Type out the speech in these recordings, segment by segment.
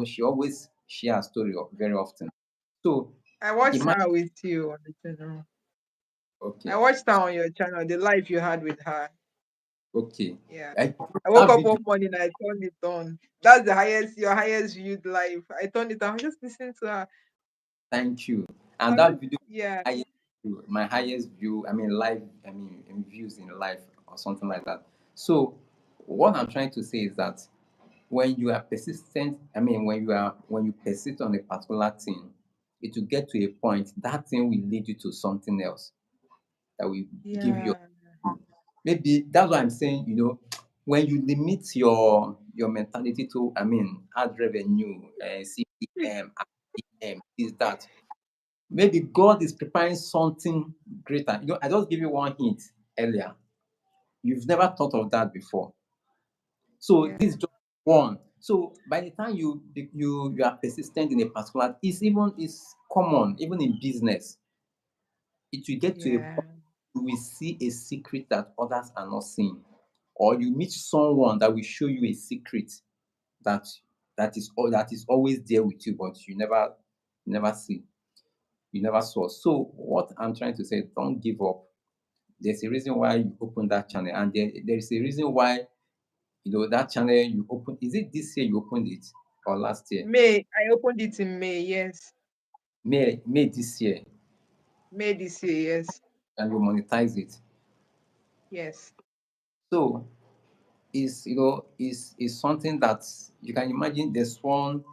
she always shares story very often. So I watched imagine, her with you on the channel. I okay, watched her on your channel, the live you had with her. okay, Yeah. I, I woke that up video, one morning, I turned it on. That's the highest, your highest viewed live. I turned it on, just listening to her. thank you. I And was that just, video, yeah, highest my highest view, I mean live, I mean in views in life or something like that. So what I'm trying to say is that when you are persistent, I mean when you persist on a particular thing, it will get to a point that thing will lead you to something else that will give you, yeah, maybe that's what I'm saying, when you limit your mentality to, I mean, ad revenue, CPM, RPM, is that maybe God is preparing something greater. I just give you one hint earlier. You've never thought of that before. So yeah, this is just one. So by the time you are persistent in a particular, it's common even in business. It will get to a yeah, point you will see a secret that others are not seeing, or you meet someone that will show you a secret that that is always there with you, but you never see, you never saw. So what I'm trying to say, don't give up. There's a reason why you opened that channel, and there is a reason why that channel you opened. Is it this year you opened it or last year? May. I opened it in May, yes. May this year, May this year, yes. and you monetize it. Yes. So is something that you can imagine. There's someone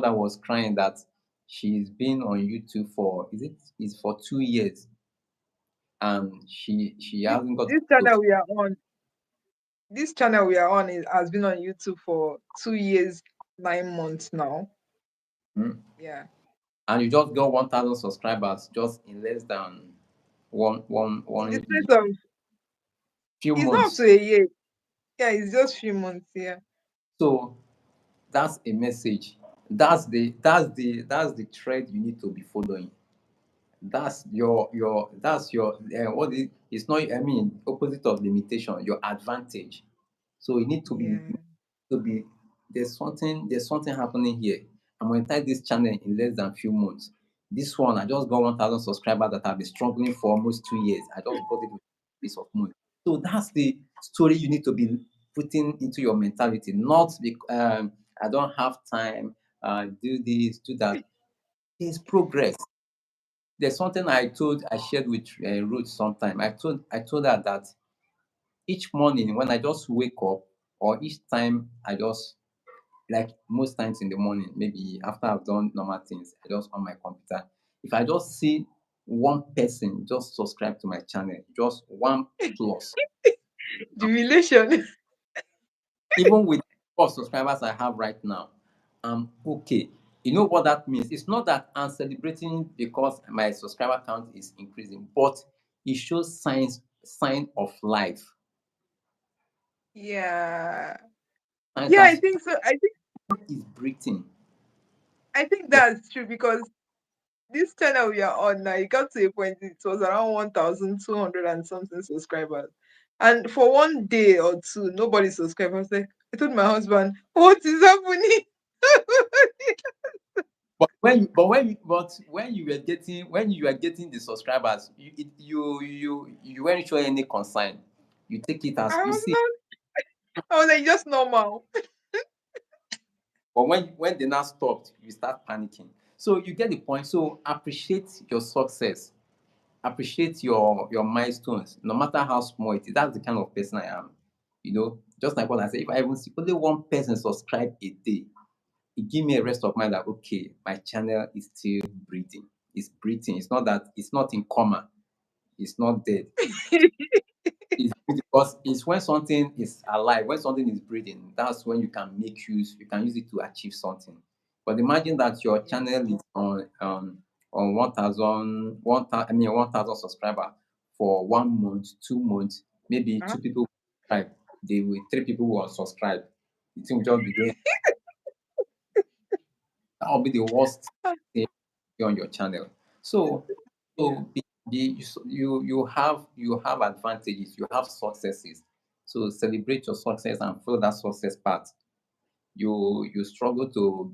that was crying that she's been on YouTube for, is for 2 years, and she This, hasn't got this to. channel we are on, this channel we are on has been on YouTube for 2 years, 9 months now. Hmm? Yeah. And you just got 1,000 subscribers just in less than In the one space of, few it's not up to months. a year. Yeah, it's just few months. Yeah. So that's a message. That's the thread you need to be following. That's your what is, it's not, I mean, opposite of limitation, your advantage. So you need Yeah. to be there's something happening here. I'm going to type this channel in less than few months. This one, I just got 1,000 subscribers that have been struggling for almost 2 years. I just got it with a piece of money. So that's the story you need to be putting into your mentality. Not I don't have time, do this, do that. There's progress. There's something I shared with Ruth sometime. I told her that each morning when I just wake up, or each time I just, like most times in the morning, maybe after I've done normal things, I just on my computer. If I just see one person just subscribe to my channel, just one plus, Jubilation. even with 4 subscribers I have right now, I'm okay. You know what that means? It's not that I'm celebrating because my subscriber count is increasing, but it shows sign of life. Yeah. Sign Yeah, I that think so. is breathing. I think Yeah. that's true because this channel we are on now, it got to a point it was around 1,200 and something subscribers. And for one day or two, nobody subscribed. I was like, I told my husband, what is happening? But when you were getting the subscribers, you weren't showing any concern. You take it as I you was see. not, I was like, just normal. But when they now stopped, you start panicking. So you get the point. So appreciate your success. Appreciate your milestones, no matter how small it is. That's the kind of person I am. Just like what I said, if I even see only one person subscribe a day, it give me a rest of mind that okay, my channel is still breathing. It's breathing. It's not that it's not in coma. It's not dead. It's breathing, because it's when something is alive, when something is breathing, that's when you can use it to achieve something. But imagine that your Yeah. channel is on 1,000 subscriber for 1 month, 2 months, maybe Huh? two people subscribe, 3 people will unsubscribe. The thing will just be going. That will be the worst thing on your channel. So, Yeah. you have advantages, you have successes. So celebrate your success and follow that success path. You struggle to